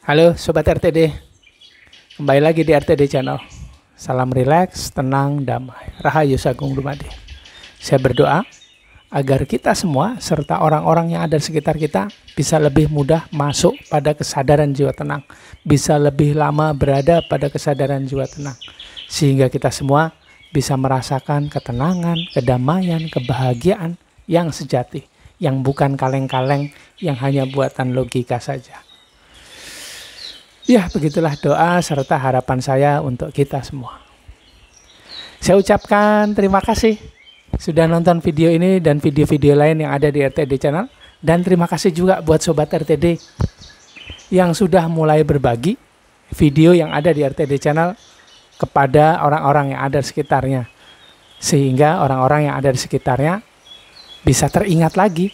Halo Sobat RTD, kembali lagi di RTD Channel. Salam rileks, tenang, damai. Rahayu Sagung Dumadi. Saya berdoa agar kita semua serta orang-orang yang ada di sekitar kita bisa lebih mudah masuk pada kesadaran jiwa tenang. Bisa lebih lama berada pada kesadaran jiwa tenang. Sehingga kita semua bisa merasakan ketenangan, kedamaian, kebahagiaan yang sejati. Yang bukan kaleng-kaleng, yang hanya buatan logika saja. Ya, begitulah doa serta harapan saya untuk kita semua. Saya ucapkan terima kasih sudah nonton video ini dan video-video lain yang ada di RTD Channel. Dan terima kasih juga buat Sobat RTD yang sudah mulai berbagi video yang ada di RTD Channel kepada orang-orang yang ada di sekitarnya. Sehingga orang-orang yang ada di sekitarnya bisa teringat lagi,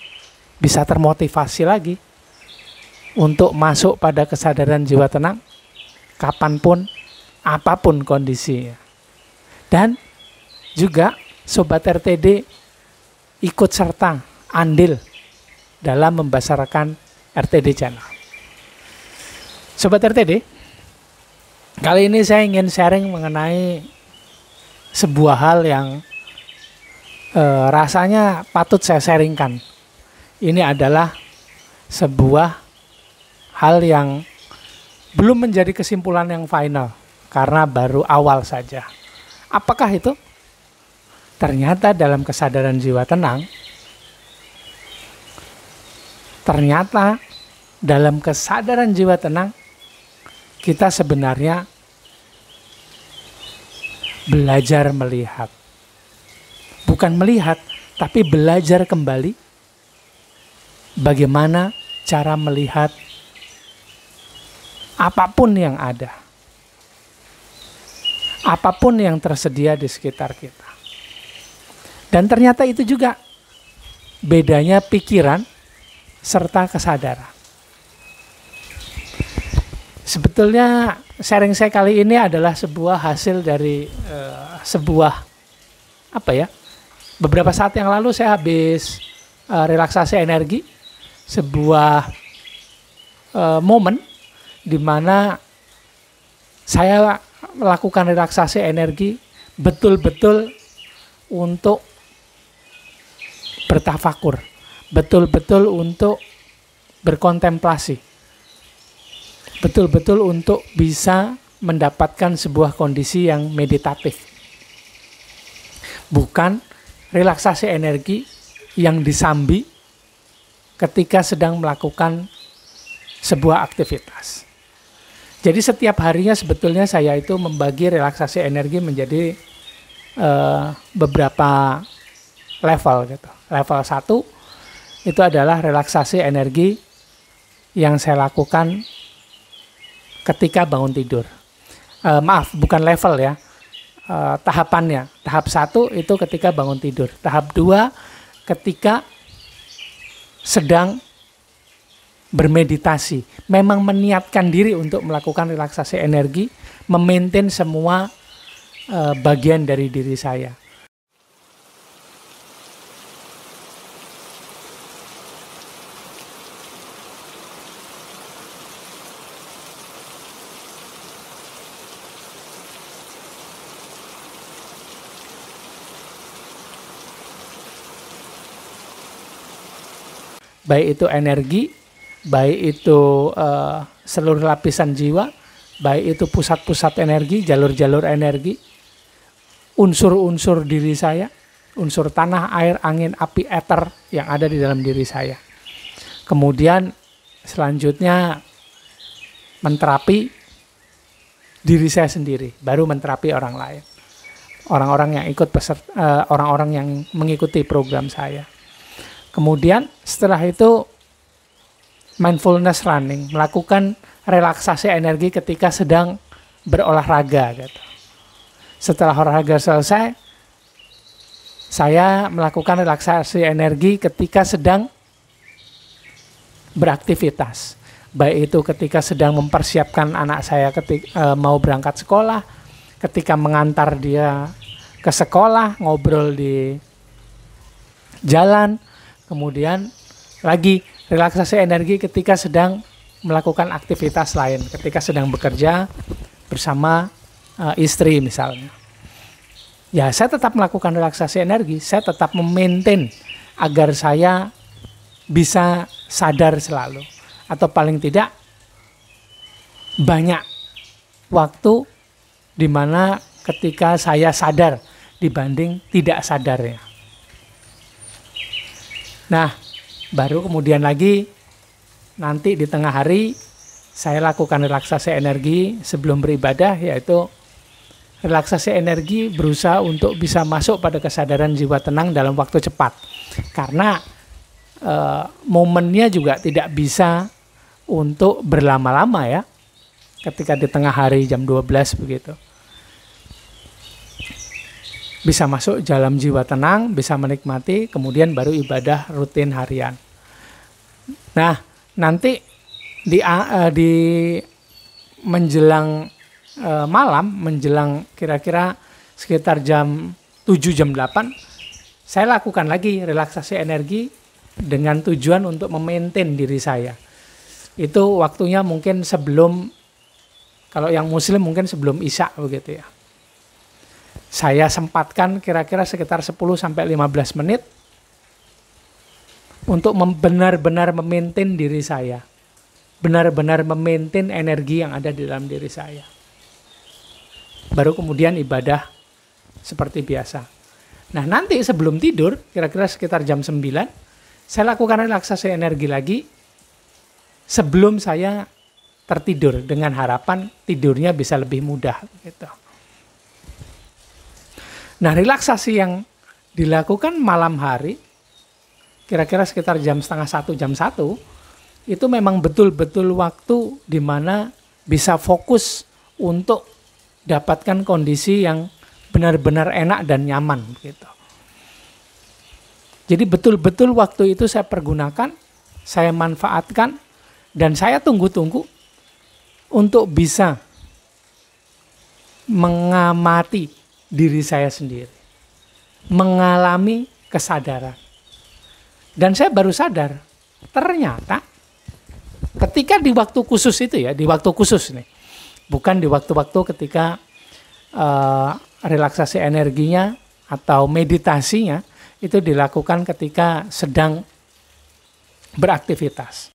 bisa termotivasi lagi untuk masuk pada kesadaran jiwa tenang kapanpun, apapun kondisinya. Dan juga Sobat RTD ikut serta andil dalam membesarkan RTD Channel. Sobat RTD, kali ini saya ingin sharing mengenai sebuah hal yang rasanya patut saya sharingkan. Ini adalah sebuah hal yang belum menjadi kesimpulan yang final karena baru awal saja. Apakah itu? Ternyata dalam kesadaran jiwa tenang, kita sebenarnya belajar melihat. Bukan melihat, tapi belajar kembali bagaimana cara melihat apapun yang ada, apapun yang tersedia di sekitar kita. Dan ternyata itu juga bedanya pikiran serta kesadaran. Sebetulnya sharing saya kali ini adalah sebuah hasil dari beberapa saat yang lalu saya habis relaksasi energi, sebuah momen di mana saya melakukan relaksasi energi betul-betul untuk bertafakur, betul-betul untuk berkontemplasi, betul-betul untuk bisa mendapatkan sebuah kondisi yang meditatif. Bukan relaksasi energi yang disambi ketika sedang melakukan sebuah aktivitas. Jadi setiap harinya sebetulnya saya itu membagi relaksasi energi menjadi beberapa level gitu. Level 1 itu adalah relaksasi energi yang saya lakukan ketika bangun tidur. Bukan level ya, tahapannya. Tahap 1 itu ketika bangun tidur. Tahap 2 ketika sedang bermeditasi, memang meniatkan diri untuk melakukan relaksasi energi, memaintain semua bagian dari diri saya. Baik itu energi, baik itu seluruh lapisan jiwa, baik itu pusat-pusat energi, jalur-jalur energi, unsur-unsur diri saya, unsur tanah, air, angin, api, eter yang ada di dalam diri saya. Kemudian selanjutnya menterapi diri saya sendiri, baru menterapi orang lain. Orang-orang yang orang-orang yang mengikuti program saya. Kemudian setelah itu mindfulness running, melakukan relaksasi energi ketika sedang berolahraga gitu. Setelah olahraga selesai, saya melakukan relaksasi energi ketika sedang beraktivitas. Baik itu ketika sedang mempersiapkan anak saya mau berangkat sekolah, ketika mengantar dia ke sekolah, ngobrol di jalan, kemudian lagi relaksasi energi ketika sedang melakukan aktivitas lain ketika sedang bekerja bersama istri misalnya. Ya, saya tetap melakukan relaksasi energi, saya tetap memaintain agar saya bisa sadar selalu. Atau paling tidak banyak waktu di mana ketika saya sadar dibanding tidak sadarnya. Nah, baru kemudian lagi nanti di tengah hari saya lakukan relaksasi energi sebelum beribadah, yaitu relaksasi energi berusaha untuk bisa masuk pada kesadaran jiwa tenang dalam waktu cepat. Karena momennya juga tidak bisa untuk berlama-lama ya, ketika di tengah hari jam 12 begitu. Bisa masuk dalam jiwa tenang, bisa menikmati, kemudian baru ibadah rutin harian. Nah, nanti di menjelang malam, menjelang kira-kira sekitar jam 7, jam 8, saya lakukan lagi relaksasi energi dengan tujuan untuk memaintain diri saya. Itu waktunya mungkin sebelum, kalau yang muslim mungkin sebelum Isya begitu ya. Saya sempatkan kira-kira sekitar 10-15 menit untuk benar-benar memaintain diri saya. Benar-benar memaintain energi yang ada di dalam diri saya. Baru kemudian ibadah seperti biasa. Nah, nanti sebelum tidur, kira-kira sekitar jam 9, saya lakukan relaksasi energi lagi sebelum saya tertidur dengan harapan tidurnya bisa lebih mudah gitu. Nah, relaksasi yang dilakukan malam hari, kira-kira sekitar jam setengah 1, jam 1, itu memang betul-betul waktu di mana bisa fokus untuk dapatkan kondisi yang benar-benar enak dan nyaman gitu. Jadi betul-betul waktu itu saya pergunakan, saya manfaatkan, dan saya tunggu-tunggu untuk bisa mengamati diri saya sendiri, mengalami kesadaran. Dan saya baru sadar, ternyata ketika di waktu khusus itu ya, di waktu khusus nih, bukan di waktu-waktu ketika relaksasi energinya atau meditasinya itu dilakukan ketika sedang beraktivitas.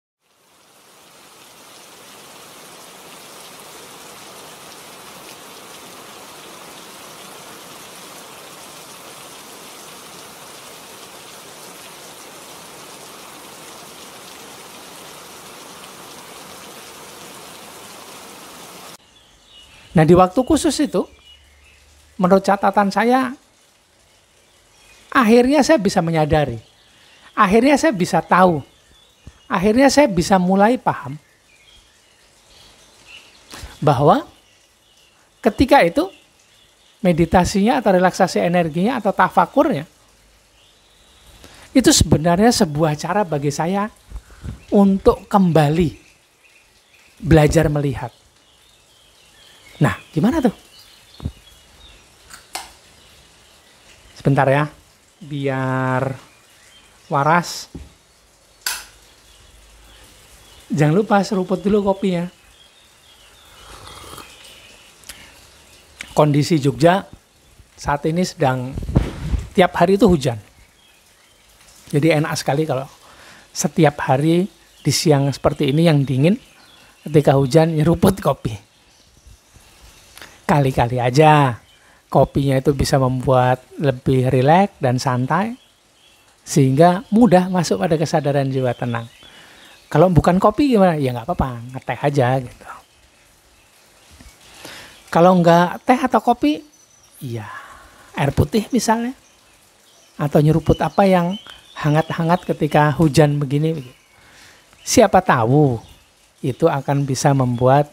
Nah, di waktu khusus itu, menurut catatan saya, akhirnya saya bisa menyadari, akhirnya saya bisa tahu, akhirnya saya bisa mulai paham bahwa ketika itu meditasinya atau relaksasi energinya atau tafakurnya itu sebenarnya sebuah cara bagi saya untuk kembali belajar melihat. Nah, gimana tuh? Sebentar ya, biar waras. Jangan lupa seruput dulu kopinya. Kondisi Jogja saat ini sedang tiap hari itu hujan. Jadi enak sekali kalau setiap hari di siang seperti ini yang dingin, ketika hujan nyeruput kopi. Kali-kali aja kopinya itu bisa membuat lebih rileks dan santai, sehingga mudah masuk pada kesadaran jiwa tenang. Kalau bukan kopi gimana? Ya nggak apa-apa, ngeteh aja gitu. Kalau nggak teh atau kopi, ya air putih misalnya. Atau nyeruput apa yang hangat-hangat ketika hujan begini. Siapa tahu itu akan bisa membuat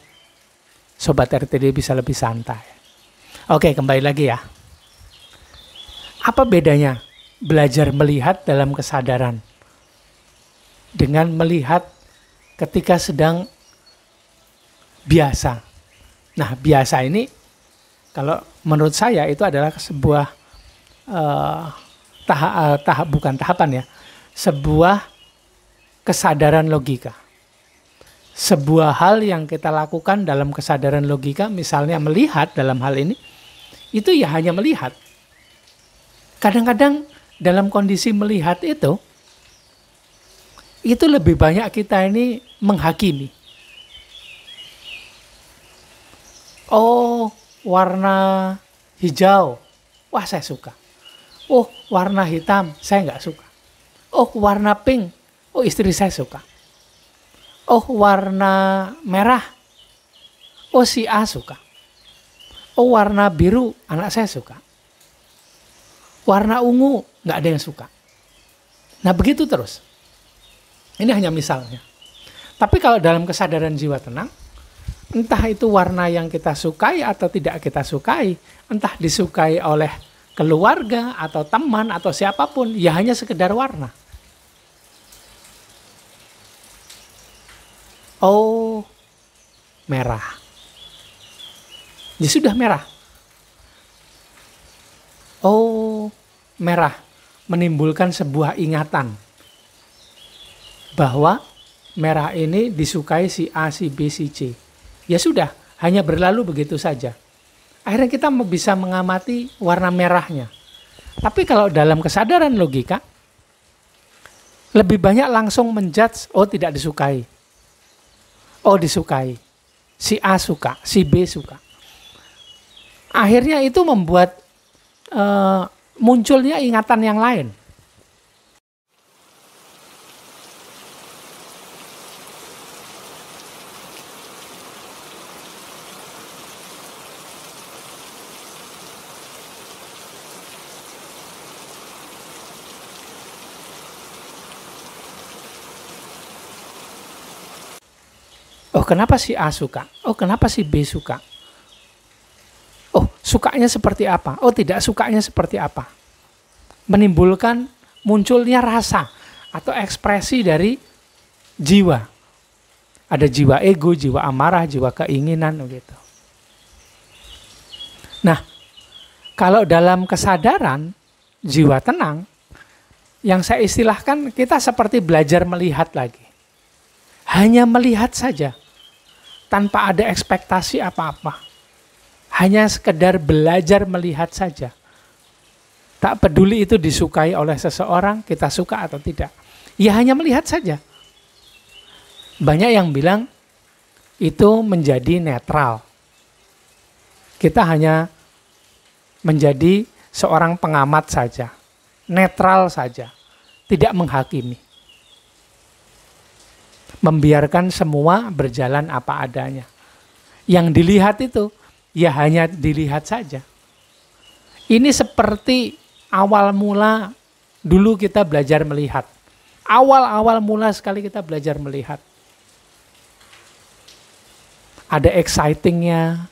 Sobat RTD bisa lebih santai. Oke, kembali lagi ya. Apa bedanya belajar melihat dalam kesadaran dengan melihat ketika sedang biasa? Nah, biasa ini kalau menurut saya itu adalah sebuah sebuah kesadaran logika. sebuah hal yang kita lakukan dalam kesadaran logika, misalnya melihat dalam hal ini, itu ya hanya melihat. Kadang-kadang dalam kondisi melihat itu lebih banyak kita ini menghakimi. Oh, warna hijau, wah saya suka. Oh, warna hitam, saya nggak suka. Oh, warna pink, oh istri saya suka. Oh, warna merah, oh si A suka. Oh, warna biru, anak saya suka. Warna ungu, nggak ada yang suka. Nah, begitu terus. Ini hanya misalnya. Tapi kalau dalam kesadaran jiwa tenang, entah itu warna yang kita sukai atau tidak kita sukai, entah disukai oleh keluarga atau teman atau siapapun, ya hanya sekedar warna. Oh, merah. Ya sudah merah. Oh, merah menimbulkan sebuah ingatan bahwa merah ini disukai si A, si B, si C. Ya sudah, hanya berlalu begitu saja. Akhirnya kita bisa mengamati warna merahnya. Tapi kalau dalam kesadaran logika, lebih banyak langsung menjudge, oh tidak disukai. Oh disukai. Si A suka, si B suka. Akhirnya itu membuat munculnya ingatan yang lain. Oh, kenapa si A suka? Oh, kenapa si B suka? Oh, sukanya seperti apa? Oh, tidak sukanya seperti apa? Menimbulkan munculnya rasa atau ekspresi dari jiwa. Ada jiwa ego, jiwa amarah, jiwa keinginan gitu. Nah, kalau dalam kesadaran jiwa tenang, yang saya istilahkan kita seperti belajar melihat lagi. Hanya melihat saja, tanpa ada ekspektasi apa-apa. Hanya sekedar belajar melihat saja. Tak peduli itu disukai oleh seseorang, kita suka atau tidak. Ya hanya melihat saja. Banyak yang bilang itu menjadi netral. Kita hanya menjadi seorang pengamat saja. Netral saja. Tidak menghakimi. Membiarkan semua berjalan apa adanya. Yang dilihat itu, ya hanya dilihat saja. Ini seperti awal mula dulu kita belajar melihat. Awal-awal mula sekali kita belajar melihat. Ada excitingnya.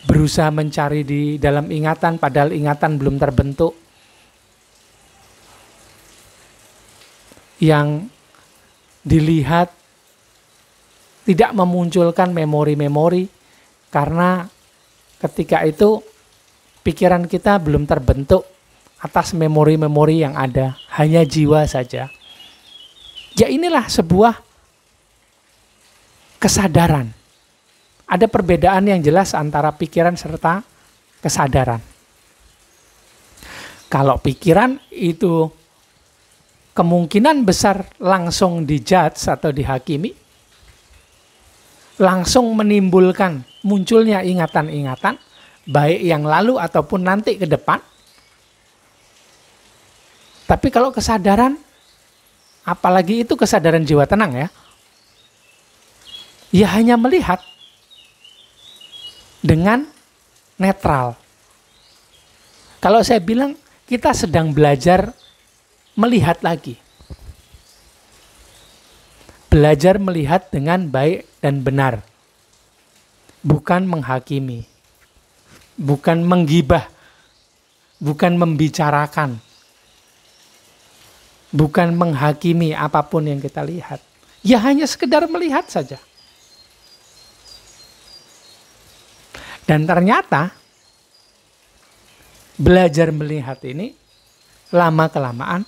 Berusaha mencari di dalam ingatan, padahal ingatan belum terbentuk. Yang dilihat tidak memunculkan memori-memori karena ketika itu pikiran kita belum terbentuk atas memori-memori yang ada, hanya jiwa saja. Ya inilah sebuah kesadaran. Ada perbedaan yang jelas antara pikiran serta kesadaran. Kalau pikiran itu kemungkinan besar langsung dijudge atau dihakimi, langsung menimbulkan munculnya ingatan-ingatan, baik yang lalu ataupun nanti ke depan. Tapi kalau kesadaran, apalagi itu kesadaran jiwa tenang ya hanya melihat dengan netral. Kalau saya bilang, kita sedang belajar melihat lagi. Belajar melihat dengan baik dan benar. Bukan menghakimi. Bukan menggibah. Bukan membicarakan. Bukan menghakimi apapun yang kita lihat. Ya hanya sekedar melihat saja. Dan ternyata belajar melihat ini lama-kelamaan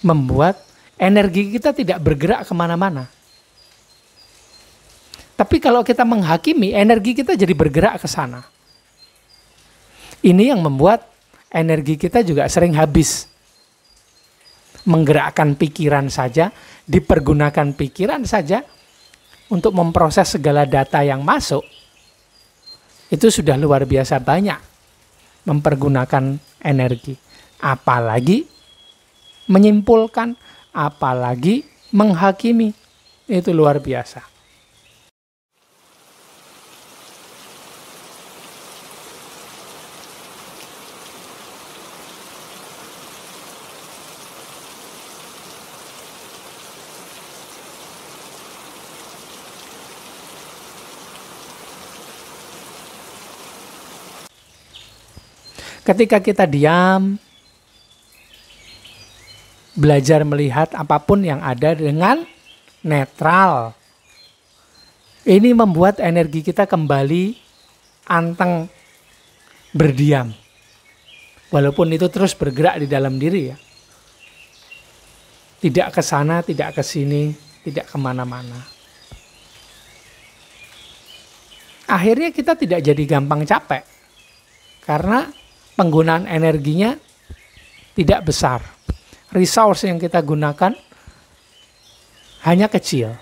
membuat energi kita tidak bergerak kemana-mana. Tapi kalau kita menghakimi, energi kita jadi bergerak ke sana. Ini yang membuat energi kita juga sering habis. Menggerakkan pikiran saja, dipergunakan pikiran saja untuk memproses segala data yang masuk. Itu sudah luar biasa banyak mempergunakan energi. Apalagi menyimpulkan, apalagi menghakimi. Itu luar biasa. Ketika kita diam, belajar melihat apapun yang ada dengan netral. Ini membuat energi kita kembali anteng berdiam. Walaupun itu terus bergerak di dalam diri ya. Tidak ke sana, tidak ke sini, tidak kemana-mana. Akhirnya kita tidak jadi gampang capek. Karena penggunaan energinya tidak besar. Resource yang kita gunakan hanya kecil.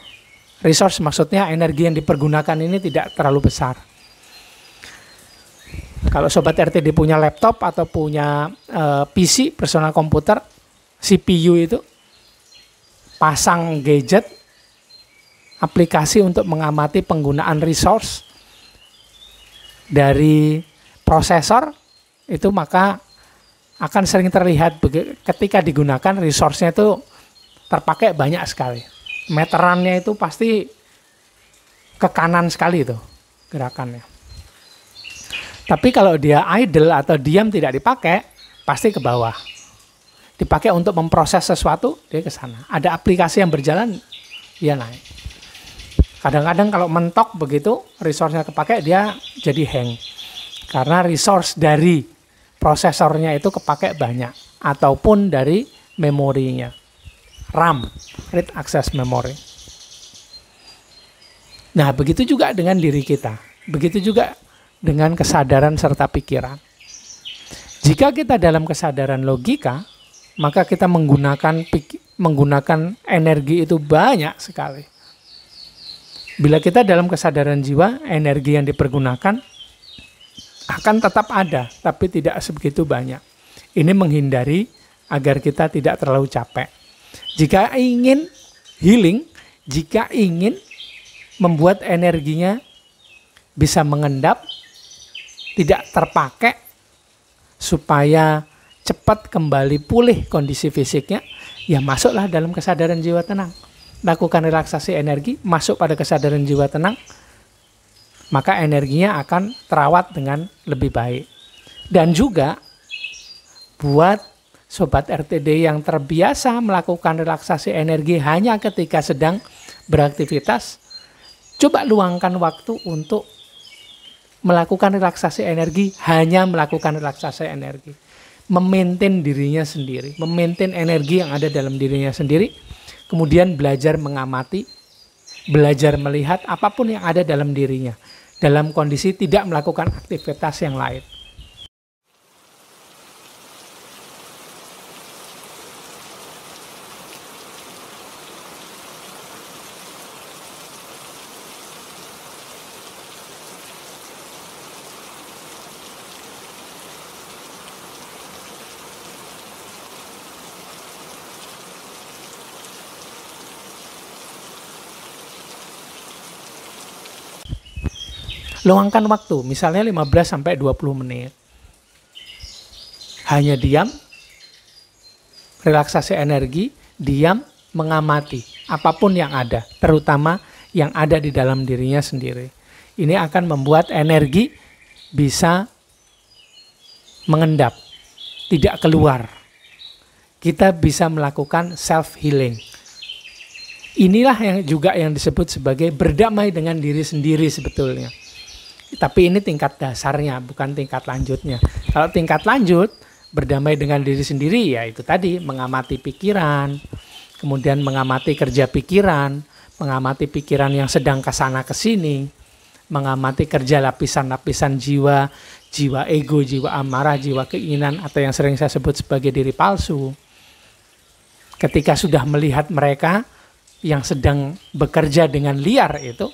Resource maksudnya energi yang dipergunakan ini tidak terlalu besar. Kalau Sobat RTD punya laptop atau punya PC, personal komputer, CPU itu, pasang gadget, aplikasi untuk mengamati penggunaan resource dari prosesor, itu maka akan sering terlihat ketika digunakan resource-nya itu terpakai banyak sekali. Meterannya itu pasti ke kanan sekali itu gerakannya. Tapi kalau dia idle atau diam tidak dipakai, pasti ke bawah. Dipakai untuk memproses sesuatu, dia ke sana. Ada aplikasi yang berjalan, dia naik. Kadang-kadang kalau mentok begitu, resource-nya kepakai, dia jadi hang. Karena resource dari prosesornya itu kepakai banyak, ataupun dari memorinya, RAM, read access memory. Nah, begitu juga dengan diri kita, begitu juga dengan kesadaran serta pikiran. Jika kita dalam kesadaran logika, maka kita menggunakan energi itu banyak sekali. Bila kita dalam kesadaran jiwa, energi yang dipergunakan akan tetap ada, tapi tidak sebegitu banyak. Ini menghindari agar kita tidak terlalu capek. Jika ingin healing, jika ingin membuat energinya bisa mengendap, tidak terpakai, supaya cepat kembali pulih kondisi fisiknya, ya masuklah dalam kesadaran jiwa tenang. Lakukan relaksasi energi, masuk pada kesadaran jiwa tenang, maka energinya akan terawat dengan lebih baik. Dan juga buat Sobat RTD yang terbiasa melakukan relaksasi energi hanya ketika sedang beraktivitas, coba luangkan waktu untuk melakukan relaksasi energi, hanya melakukan relaksasi energi. Memaintain dirinya sendiri, memaintain energi yang ada dalam dirinya sendiri, kemudian belajar mengamati, belajar melihat apapun yang ada dalam dirinya, dalam kondisi tidak melakukan aktivitas yang lain. Luangkan waktu, misalnya 15-20 menit. Hanya diam, relaksasi energi, diam, mengamati apapun yang ada, terutama yang ada di dalam dirinya sendiri. Ini akan membuat energi bisa mengendap, tidak keluar. Kita bisa melakukan self-healing. Inilah yang disebut sebagai berdamai dengan diri sendiri sebetulnya. Tapi ini tingkat dasarnya, bukan tingkat lanjutnya. Kalau tingkat lanjut, berdamai dengan diri sendiri, ya itu tadi, mengamati pikiran, kemudian mengamati kerja pikiran, mengamati pikiran yang sedang kesana kesini, mengamati kerja lapisan-lapisan jiwa, jiwa ego, jiwa amarah, jiwa keinginan, atau yang sering saya sebut sebagai diri palsu. Ketika sudah melihat mereka yang sedang bekerja dengan liar itu,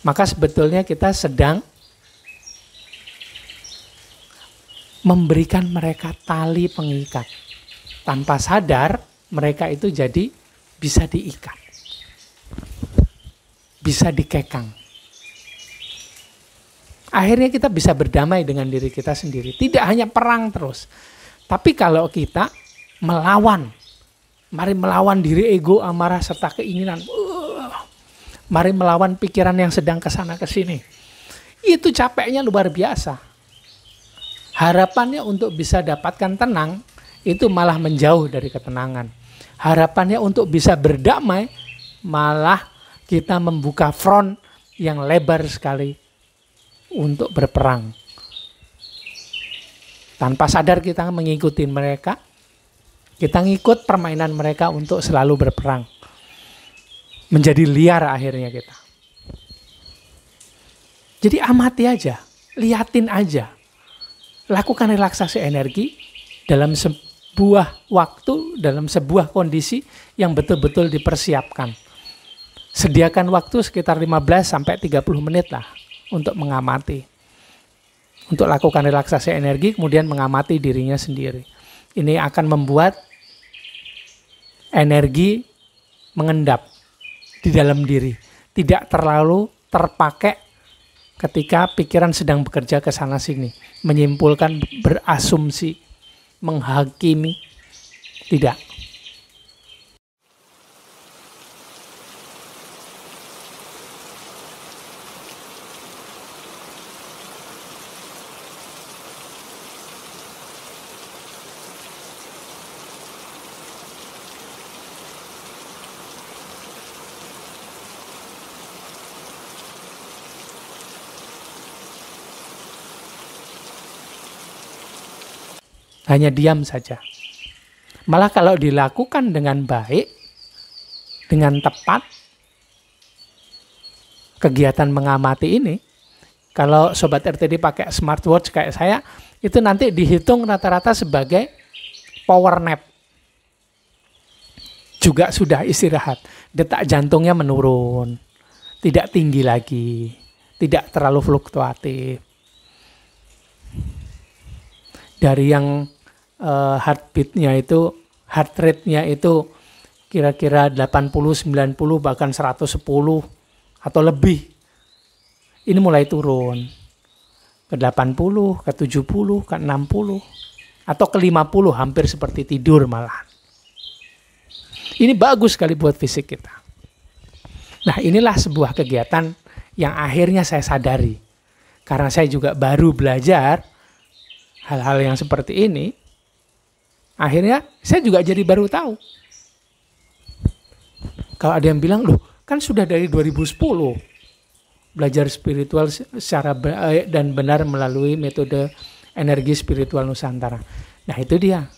maka sebetulnya kita sedang memberikan mereka tali pengikat. Tanpa sadar, mereka itu jadi bisa diikat, bisa dikekang. Akhirnya kita bisa berdamai dengan diri kita sendiri. Tidak hanya perang terus, tapi kalau kita melawan, mari melawan diri ego, amarah, serta keinginan. Mari melawan pikiran yang sedang kesana kesini. Itu capeknya luar biasa. Harapannya untuk bisa dapatkan tenang, itu malah menjauh dari ketenangan. Harapannya untuk bisa berdamai, malah kita membuka front yang lebar sekali untuk berperang. Tanpa sadar kita mengikuti mereka, kita ngikut permainan mereka untuk selalu berperang. Menjadi liar akhirnya kita. Jadi amati aja, liatin aja. Lakukan relaksasi energi dalam sebuah waktu, dalam sebuah kondisi yang betul-betul dipersiapkan. Sediakan waktu sekitar 15-30 menit lah untuk mengamati. Untuk lakukan relaksasi energi, kemudian mengamati dirinya sendiri. Ini akan membuat energi mengendap di dalam diri. Tidak terlalu terpakai ketika pikiran sedang bekerja ke sana sini, menyimpulkan, berasumsi, menghakimi, tidak. Hanya diam saja. Malah kalau dilakukan dengan baik, dengan tepat, kegiatan mengamati ini, kalau Sobat RTD pakai smartwatch kayak saya, itu nanti dihitung rata-rata sebagai power nap. Juga sudah istirahat. Detak jantungnya menurun, tidak tinggi lagi, tidak terlalu fluktuatif. Dari yang heartbeat-nya itu, heart rate-nya itu kira-kira 80, 90, bahkan 110 atau lebih. Ini mulai turun ke 80, ke 70, ke 60, atau ke 50, hampir seperti tidur malah. Ini bagus sekali buat fisik kita. Nah, inilah sebuah kegiatan yang akhirnya saya sadari. Karena saya juga baru belajar hal-hal yang seperti ini, akhirnya saya juga jadi baru tahu. Kalau ada yang bilang, loh kan sudah dari 2010 belajar spiritual secara baik dan benar melalui metode energi spiritual Nusantara. Nah itu dia.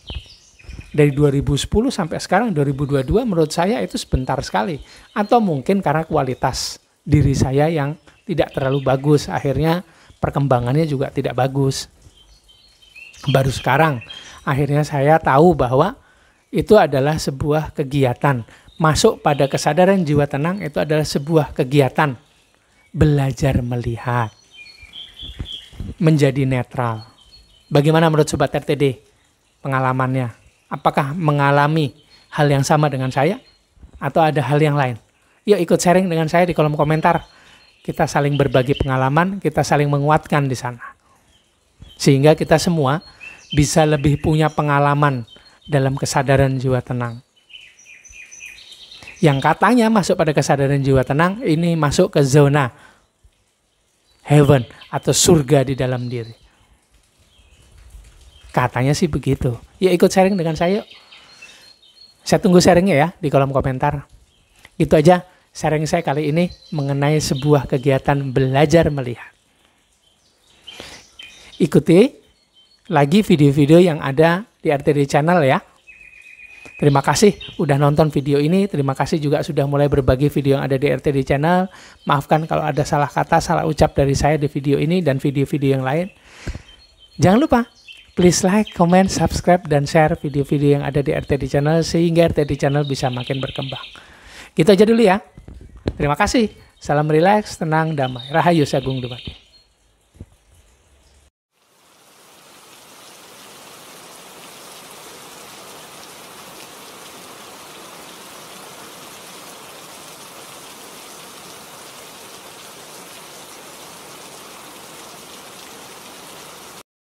Dari 2010 sampai sekarang 2022 menurut saya itu sebentar sekali. Atau mungkin karena kualitas diri saya yang tidak terlalu bagus. Akhirnya perkembangannya juga tidak bagus. Baru sekarang akhirnya saya tahu bahwa itu adalah sebuah kegiatan. Masuk pada kesadaran jiwa tenang itu adalah sebuah kegiatan. Belajar melihat. Menjadi netral. Bagaimana menurut Sobat RTD pengalamannya? Apakah mengalami hal yang sama dengan saya? Atau ada hal yang lain? Yuk ikut sharing dengan saya di kolom komentar. Kita saling berbagi pengalaman, kita saling menguatkan di sana. Sehingga kita semua bisa lebih punya pengalaman dalam kesadaran jiwa tenang. Yang katanya masuk pada kesadaran jiwa tenang, ini masuk ke zona heaven atau surga di dalam diri. Katanya sih begitu. Ya ikut sharing dengan saya. Saya tunggu sharingnya ya di kolom komentar. Itu aja sharing saya kali ini mengenai sebuah kegiatan belajar melihat. Ikuti lagi video-video yang ada di RTD Channel ya. Terima kasih udah nonton video ini. Terima kasih juga sudah mulai berbagi video yang ada di RTD Channel. Maafkan kalau ada salah kata, salah ucap dari saya di video ini dan video-video yang lain. Jangan lupa, please like, comment, subscribe, dan share video-video yang ada di RTD Channel sehingga RTD Channel bisa makin berkembang. Gitu aja dulu ya. Terima kasih. Salam rileks, tenang, damai. Rahayu Sagung Dumadi.